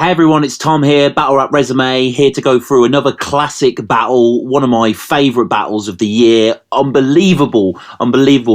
Hey everyone, it's Tom here, BattleRapresume, here to go through another classic battle, one of my favourite battles of the year. Unbelievable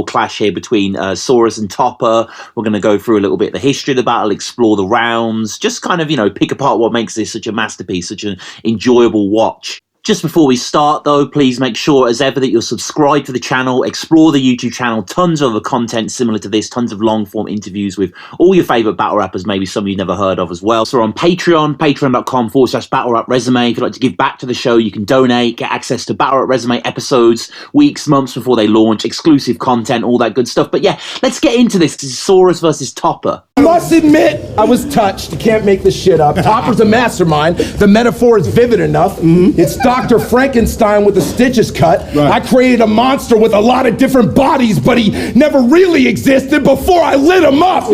clash here between Saurus and TOPR. We're going to go through a little bit of the history of the battle, explore the rounds, just kind of, pick apart what makes this such a masterpiece, such an enjoyable watch. Just before we start though, please make sure as ever that you're subscribed to the channel, explore the YouTube channel, tons of other content similar to this, tons of long form interviews with all your favourite battle rappers, maybe some you've never heard of as well. So we're on Patreon, patreon.com/BattleRapResume. If you'd like to give back to the show, you can donate, get access to BattleRapresume episodes, weeks, months before they launch, exclusive content, all that good stuff. But yeah, let's get into this. This is Saurus versus TOPR. I must admit, I was touched. You can't make this shit up. TOPR's a mastermind. The metaphor is vivid enough. It's Dr. Frankenstein with the stitches cut. Right. I created a monster with a lot of different bodies, but he never really existed before I lit him up.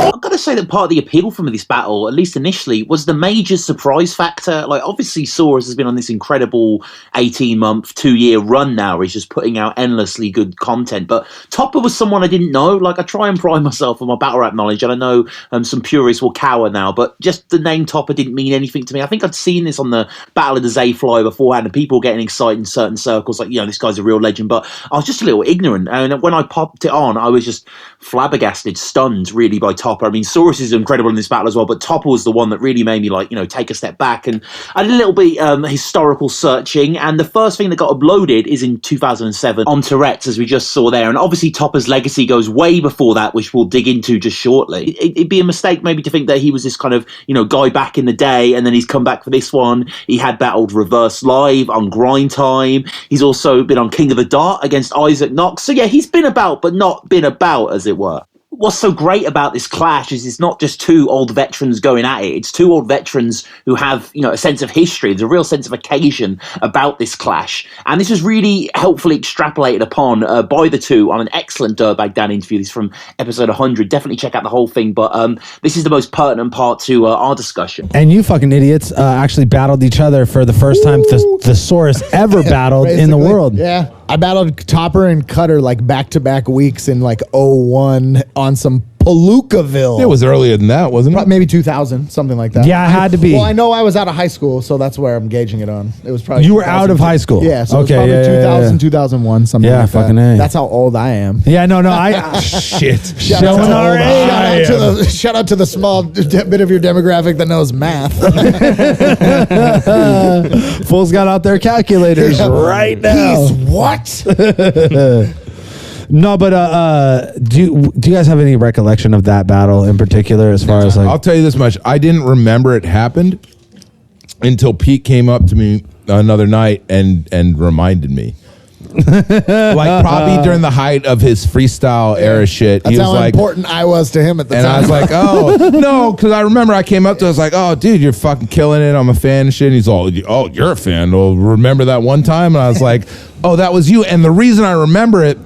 I've got to say that part of the appeal from this battle, at least initially, was the major surprise factor. Like, obviously, Saurus has been on this incredible 18-month, 2-year run now where he's just putting out endlessly good content. But TOPR was someone I didn't know. Like, I try and pride myself on my battle rap knowledge, and I know some purists will cower now, but just the name TOPR didn't mean anything to me. I think I'd seen this on the Battle of the Zayfly beforehand, and people getting excited in certain circles, like, this guy's a real legend. But I was just a little ignorant, and when I popped it on, I was just flabbergasted, stunned, really, by TOPR. I mean, Saurus is incredible in this battle as well, but TOPR was the one that really made me, take a step back. And I did a little bit historical searching, and the first thing that got uploaded is in 2007 on Tourette's, as we just saw there. And obviously TOPR's legacy goes way before that, which we'll dig into just shortly. It'd be a mistake maybe to think that he was this kind of, guy back in the day, and then he's come back for this one. He had battled Reverse Live on Grind Time. He's also been on King of the Dart against Isaac Knox. So yeah, he's been about, but not been about, as it were. What's so great about this clash is it's not just two old veterans going at it. It's two old veterans who have, a sense of history. There's a real sense of occasion about this clash. And this was really helpfully extrapolated upon by the two on an excellent Dirtbag Dan interview. This is from episode 100. Definitely check out the whole thing. But this is the most pertinent part to our discussion. And you fucking idiots actually battled each other for the first time the Saurus ever battled in the world. Yeah. I battled TOPR and Cutter like back-to-back weeks in like 01 on some Palookaville. It was earlier than that, wasn't it? Maybe 2000, something like that. Yeah, it had to be. Well, I know I was out of high school, so that's where I'm gauging it on. It was probably you were out of high school. Yeah, so okay, it was probably 2000, 2001, something like that. Fucking A. That's how old I am. Yeah, no, I shit. Shout out to the small bit of your demographic that knows math. Fool's got out their calculators right now. He's what? No, but do you guys have any recollection of that battle in particular, as far as like? I'll tell you this much: I didn't remember it happened until Pete came up to me another night and reminded me. Like probably during the height of his freestyle era shit. That's how important I was to him at the time. And I was like, oh, no, because I remember I came up to him, I was like, oh, dude, you're fucking killing it. I'm a fan and shit. And he's all, oh, you're a fan. Well, remember that one time? And I was like, oh, that was you. And the reason I remember it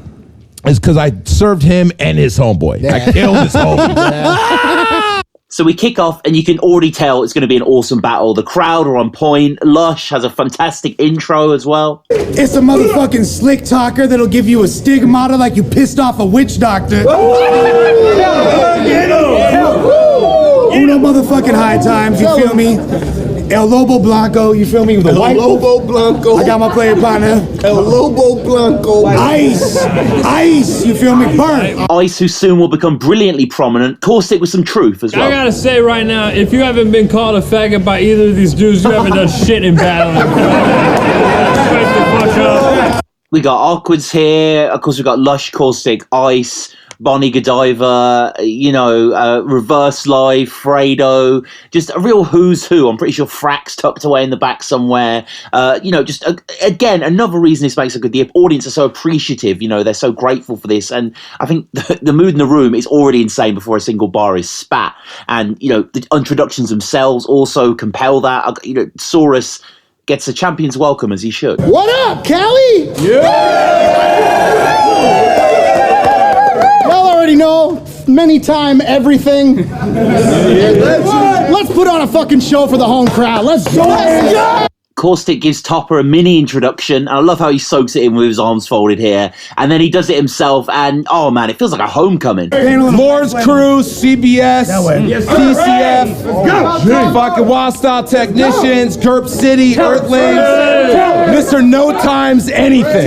is because I served him and his homeboy. Yeah. I killed his homeboy. Yeah. So we kick off, and you can already tell it's going to be an awesome battle. The crowd are on point. Lush has a fantastic intro as well. It's a motherfucking slick talker that'll give you a stigmata like you pissed off a witch doctor. Uno motherfucking high times, you feel me? El Lobo Blanco, you feel me? With the El white Lobo Blanco. I got my player partner. El Lobo Blanco. Ice, you feel me? Burn. Ice, who soon will become brilliantly prominent. Caustic with some truth as well. I gotta say right now, if you haven't been called a faggot by either of these dudes, you haven't done shit in battling. Wake the fuck up. We got Awkwards here. Of course, we got Lush, Caustic, Ice, Bonnie Godiva, Reverse Live, Fredo, just a real who's who. I'm pretty sure Frack's tucked away in the back somewhere. Again, another reason this makes it good. The audience are so appreciative, they're so grateful for this. And I think the mood in the room is already insane before a single bar is spat. And, the introductions themselves also compel that. Saurus gets a champion's welcome, as he should. What up, Callie? Yeah! Y'all already know, many time everything. Let's put on a fucking show for the home crowd. Let's go. Caustic gives Topper a mini introduction, and I love how he soaks it in with his arms folded here. And then he does it himself, and oh man, it feels like a homecoming. Moore's Crew, CBS, TCF, fucking Wild Style Technicians, GURP City, Earthlings, Mr. No Times Anything.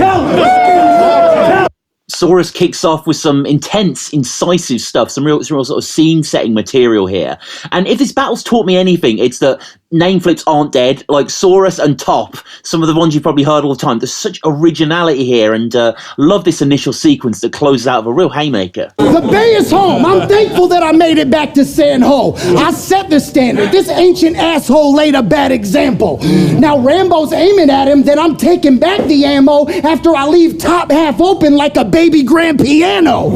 Saurus kicks off with some intense, incisive stuff, some real sort of scene-setting material here. And if this battle's taught me anything, it's that name flips aren't dead. Like Saurus and Top, some of the ones you've probably heard all the time. There's such originality here, and love this initial sequence that closes out of a real haymaker. The Bay is home. I'm thankful that I made it back to San Ho. I set the standard. This ancient asshole laid a bad example. Now Rambo's aiming at him, then I'm taking back the ammo after I leave top half open like a baby grand piano.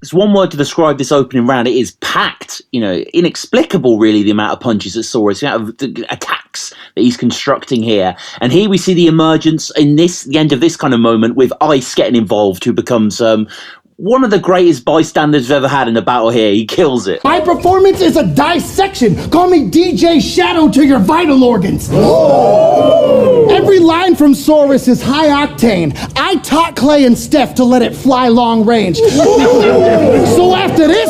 There's one word to describe this opening round. It is packed. You know, inexplicable, really, the amount of punches that Saurus, the amount of attacks that he's constructing here. And here we see the emergence in the end of this kind of moment with Ice getting involved, who becomes one of the greatest bystanders we've ever had in a battle here. He kills it. My performance is a dissection. Call me DJ Shadow to your vital organs. Every line from Saurus is high octane. I taught Clay and Steph to let it fly long range. So after this,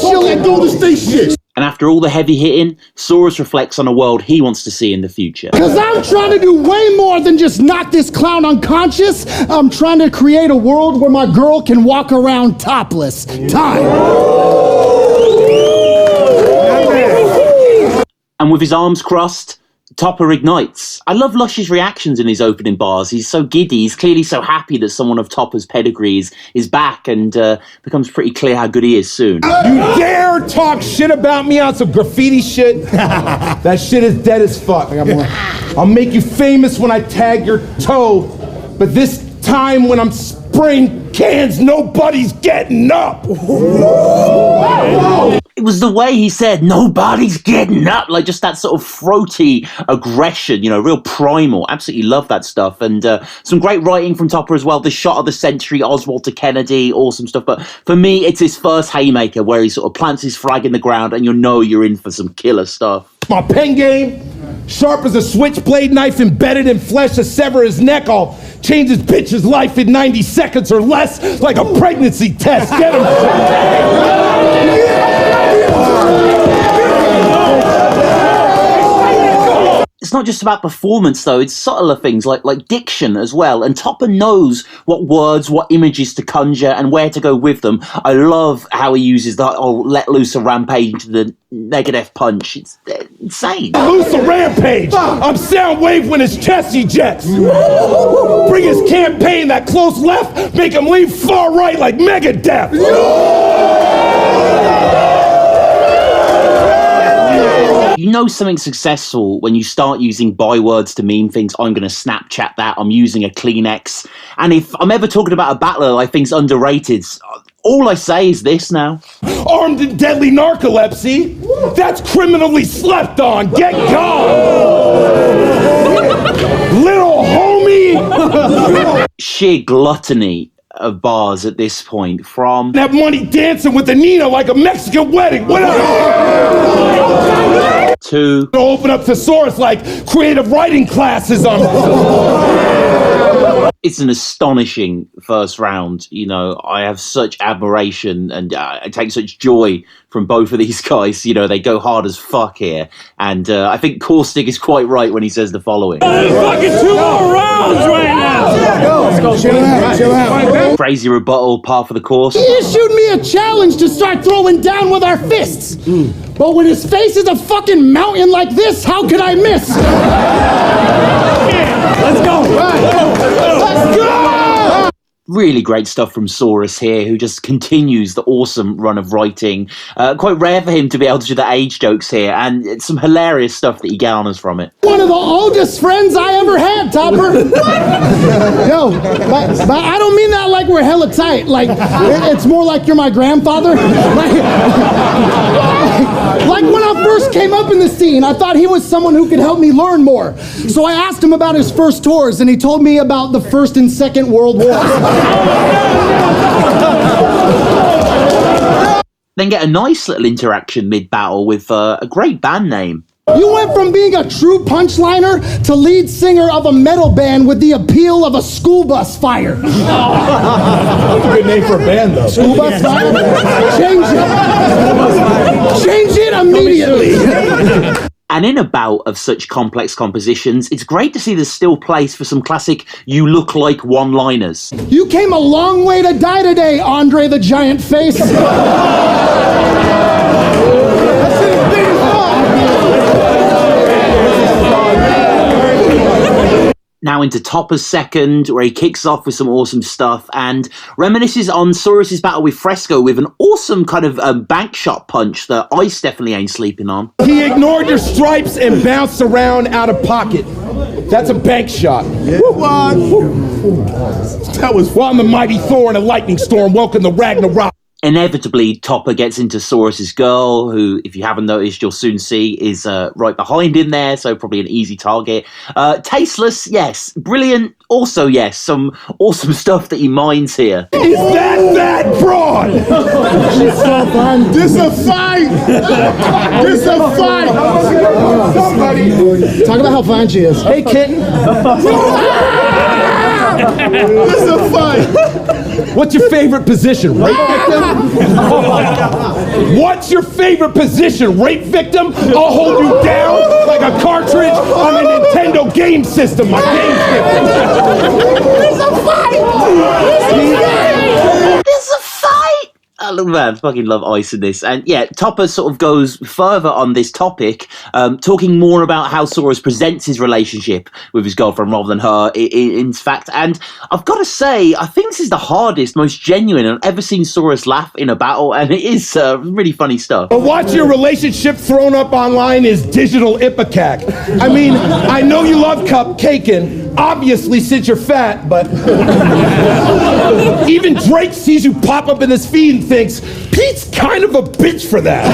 you'll let go of the station. And after all the heavy hitting, Saurus reflects on a world he wants to see in the future. Because I'm trying to do way more than just knock this clown unconscious. I'm trying to create a world where my girl can walk around topless. Time. And with his arms crossed, Topper ignites. I love Lush's reactions in his opening bars. He's so giddy. He's clearly so happy that someone of Topper's pedigree is back, and becomes pretty clear how good he is soon. You dare talk shit about me on some graffiti shit? That shit is dead as fuck. I'll make you famous when I tag your toe, but this time when I'm spraying cans, nobody's getting up. It was the way he said, nobody's getting up. Like just that sort of throaty aggression, you know, real primal. Absolutely love that stuff. And some great writing from Topper as well. The shot of the century, Oswald to Kennedy, awesome stuff. But for me, it's his first haymaker where he sort of plants his flag in the ground and you know you're in for some killer stuff. My pen game, sharp as a switchblade knife embedded in flesh to sever his neck. I'll change his bitch's life in 90 seconds or less, like a pregnancy test. Get him. It's not just about performance, though. It's subtler things like diction as well. And Topper knows what words, what images to conjure and where to go with them. I love how he uses the let loose a rampage into the negative punch. It's insane. Loose a rampage. I'm Soundwave when his chest ejects. Bring his campaign that close left, make him lean far right like Megadeth. You know something's successful when you start using bywords to mean things. I'm going to Snapchat that. I'm using a Kleenex. And if I'm ever talking about a battler I think's underrated, all I say is this now. Armed in deadly narcolepsy? That's criminally slept on. Get gone. Little homie. Sheer gluttony of bars at this point from that money dancing with the Nina like a Mexican wedding. What up? To open up thesaurus like creative writing classes on. It's an astonishing first round. You know, I have such admiration and I take such joy from both of these guys. You know, they go hard as fuck here. And I think Caustic is quite right when he says the following. There's fucking 2 more rounds right now. Let's go. Chill out. Crazy rebuttal, par for the course. He issued me a challenge to start throwing down with our fists. But when his face is a fucking mountain like this, how could I miss? Let's go. Let's go. Really great stuff from Saurus here, who just continues the awesome run of writing. Quite rare for him to be able to do the age jokes here, and it's some hilarious stuff that he garners from it. One of the oldest friends I ever had, Topper. Yo, but I don't mean that like we're hella tight. Like, it's more like you're my grandfather. Like when I first came up in the scene, I thought he was someone who could help me learn more. So I asked him about his first tours, and he told me about the First and Second World Wars. Then get a nice little interaction mid-battle with a great band name. You went from being a true punchliner to lead singer of a metal band with the appeal of a school bus fire. That's a good name for a band, though. School bus fire? Change it. Change it immediately. And in a bout of such complex compositions, it's great to see there's still place for some classic "you look like" one-liners. You came a long way to die today, Andre the Giant Face. Now into Topper's second, where he kicks off with some awesome stuff and reminisces on Saurus's battle with Fresco with an awesome kind of bank shot punch that Ice definitely ain't sleeping on. He ignored your stripes and bounced around out of pocket. That's a bank shot. Yeah. That was while the mighty Thor and a lightning storm welcome the Ragnarok. Inevitably, Topper gets into Saurus's girl, who, if you haven't noticed, you'll soon see is right behind him there, so probably an easy target. Tasteless, yes. Brilliant, also yes. Some awesome stuff that he mines here. Is that broad? She's so fun. This a fight! This a fight! Somebody! Talk about how fun she is. Hey, kitten. This a fight! What's your favorite position? Rape victim? What's your favorite position? Rape victim? I'll hold you down like a cartridge on a Nintendo game system. My game system. There's a fight! There's a fight! I love man, fucking love Ice in this. And yeah, Topper sort of goes further on this topic, talking more about how Saurus presents his relationship with his girlfriend rather than her, in fact. And I've got to say, I think this is the hardest, most genuine I've ever seen Saurus laugh in a battle, and it is really funny stuff. But watch your relationship thrown up online is digital ipecac. I mean, I know you love cupcaking, obviously since you're fat, but even Drake sees you pop up in his feed and thinks, Pete's kind of a bitch for that.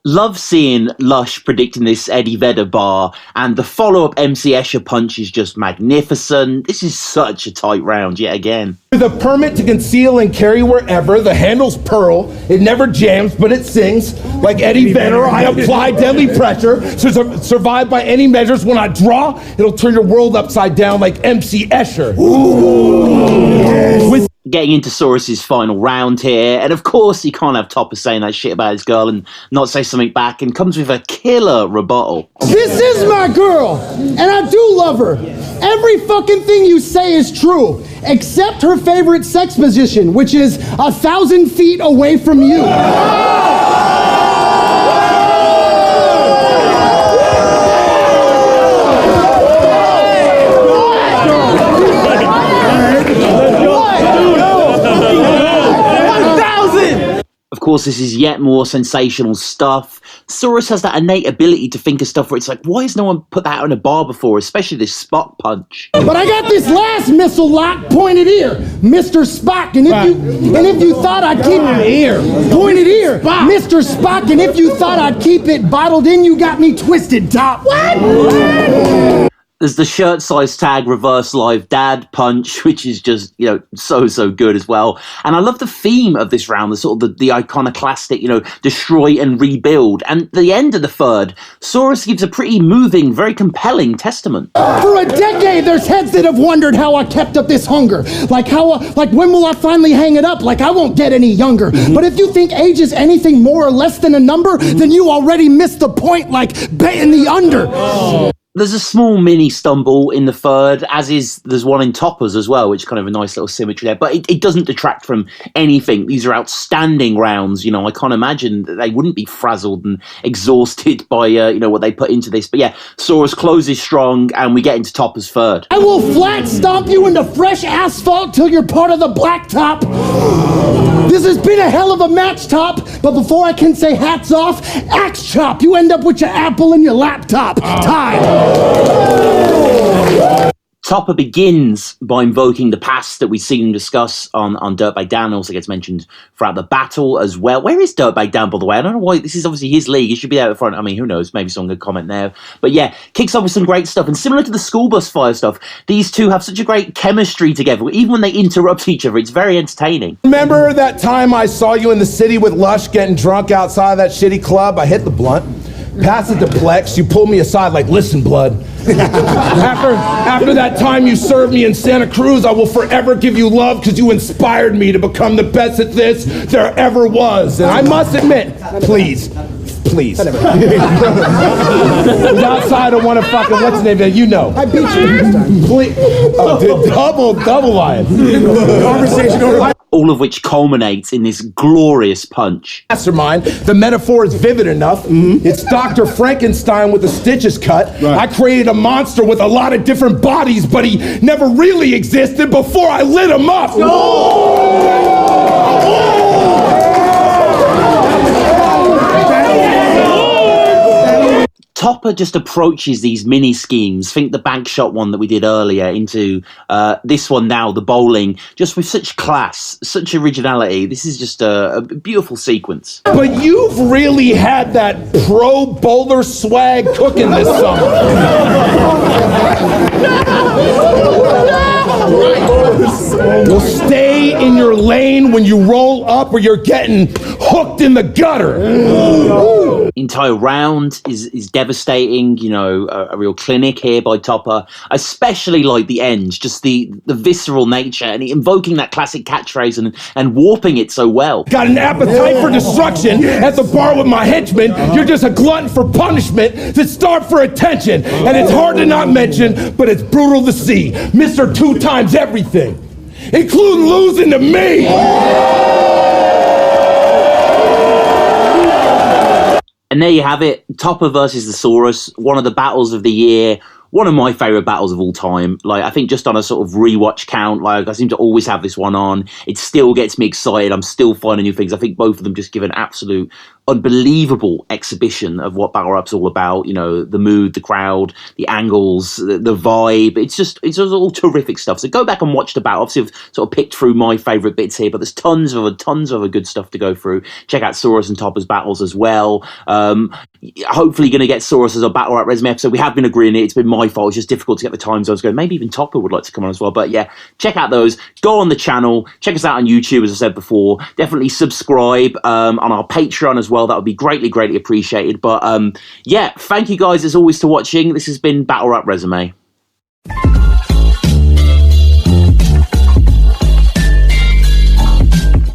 Love seeing Lush predicting this Eddie Vedder bar, and the follow-up MC Escher punch is just magnificent. This is such a tight round yet again. With a permit to conceal and carry wherever, the handle's pearl, it never jams, but it sings. Like Eddie Vedder, I apply deadly pressure, survive by any measures. When I draw, it'll turn your world upside down like MC Escher. Ooh. With getting into Saurus's final round here, and of course you can't have Topper saying that shit about his girl and not say something back, and comes with a killer rebuttal. This is my girl, and I do love her. Every fucking thing you say is true, except her favorite sex position, which is 1,000 feet away from you. Of course, this is yet more sensational stuff. Saurus has that innate ability to think of stuff where it's like, why has no one put that on a bar before, especially this Spock punch? But I got this last missile lock pointed here, Mr. Spock, and if you thought I'd keep it here, pointed here, Mr. Spock, and if you thought I'd keep it bottled in, you got me twisted, Top. What? There's the shirt size tag reverse live dad punch, which is just, so good as well. And I love the theme of this round, the sort of the iconoclastic, destroy and rebuild. And the end of the third, Saurus gives a pretty moving, very compelling testament. For a decade, there's heads that have wondered how I kept up this hunger. Like when will I finally hang it up? Like I won't get any younger. Mm-hmm. But if you think age is anything more or less than a number, then you already missed the point, like betting the under. Oh. There's a small mini stumble in the third, there's one in Toppers as well, which is kind of a nice little symmetry there. But it doesn't detract from anything. These are outstanding rounds. I can't imagine that they wouldn't be frazzled and exhausted by what they put into this. But yeah, Saurus closes strong, and we get into Toppers third. I will flat stomp you into fresh asphalt till you're part of the blacktop. This has been a hell of a match, Top. But before I can say hats off, axe chop. You end up with your apple in your laptop. Time. Topper begins by invoking the past that we've seen him discuss on Dirtbag Dan. Also gets mentioned throughout the battle as well. Where is Dirtbag Dan, by the way? I don't know why. This is obviously his league. He should be out at front. I mean, who knows? Maybe someone could comment there. But yeah, kicks off with some great stuff. And similar to the school bus fire stuff, these two have such a great chemistry together. Even when they interrupt each other, it's very entertaining. Remember that time I saw you in the city with Lush getting drunk outside that shitty club? I hit the blunt. Pass it to Plex. You pulled me aside like, listen, blood. After that time you served me in Santa Cruz, I will forever give you love because you inspired me to become the best at this there ever was. And I must admit, please. Outside of one of fucking, what's the name of it? You know. I beat you this time. Please. Oh, double line. Conversation over. All of which culminates in this glorious punch. Mastermind, the metaphor is vivid enough. It's Dr. Frankenstein with the stitches cut. Right. I created a monster with a lot of different bodies, but he never really existed before I lit him up. Topper just approaches these mini schemes. Think the bank shot one that we did earlier into this one now, the bowling, just with such class, such originality. This is just a beautiful sequence. But you've really had that pro bowler swag cooking this summer. Well, stay in your lane when you roll up or you're getting hooked in the gutter. Entire round is devastating, you know, a real clinic here by Topper. I especially like the end, just the visceral nature and invoking that classic catchphrase and warping it so well. Got an appetite for destruction at the bar with my henchmen. You're just a glutton for punishment that starved for attention. And it's hard to not mention, but it's brutal to see. Mr. 2 times everything, including losing to me. And there you have it, Topper versus the Saurus, one of the battles of the year, one of my favourite battles of all time. Like, I think just on a sort of rewatch count, like, I seem to always have this one on. It still gets me excited. I'm still finding new things. I think both of them just give an absolute unbelievable exhibition of what Battle Rap's all about. You know, the mood, the crowd, the angles, the vibe. It's just all terrific stuff. So go back and watch the battle. Obviously, I've sort of picked through my favourite bits here, but there's tons of other good stuff to go through. Check out Saurus and Topper's battles as well. Hopefully going to get Saurus as a Battle Rap resume episode. We have been agreeing it. It's been my fault. It's just difficult to get the time zones going. Maybe even Topper would like to come on as well. But yeah, check out those. Go on the channel. Check us out on YouTube, as I said before. Definitely subscribe on our Patreon as well. That would be greatly appreciated. But yeah, thank you guys as always for watching. This has been Battle Rap Resume.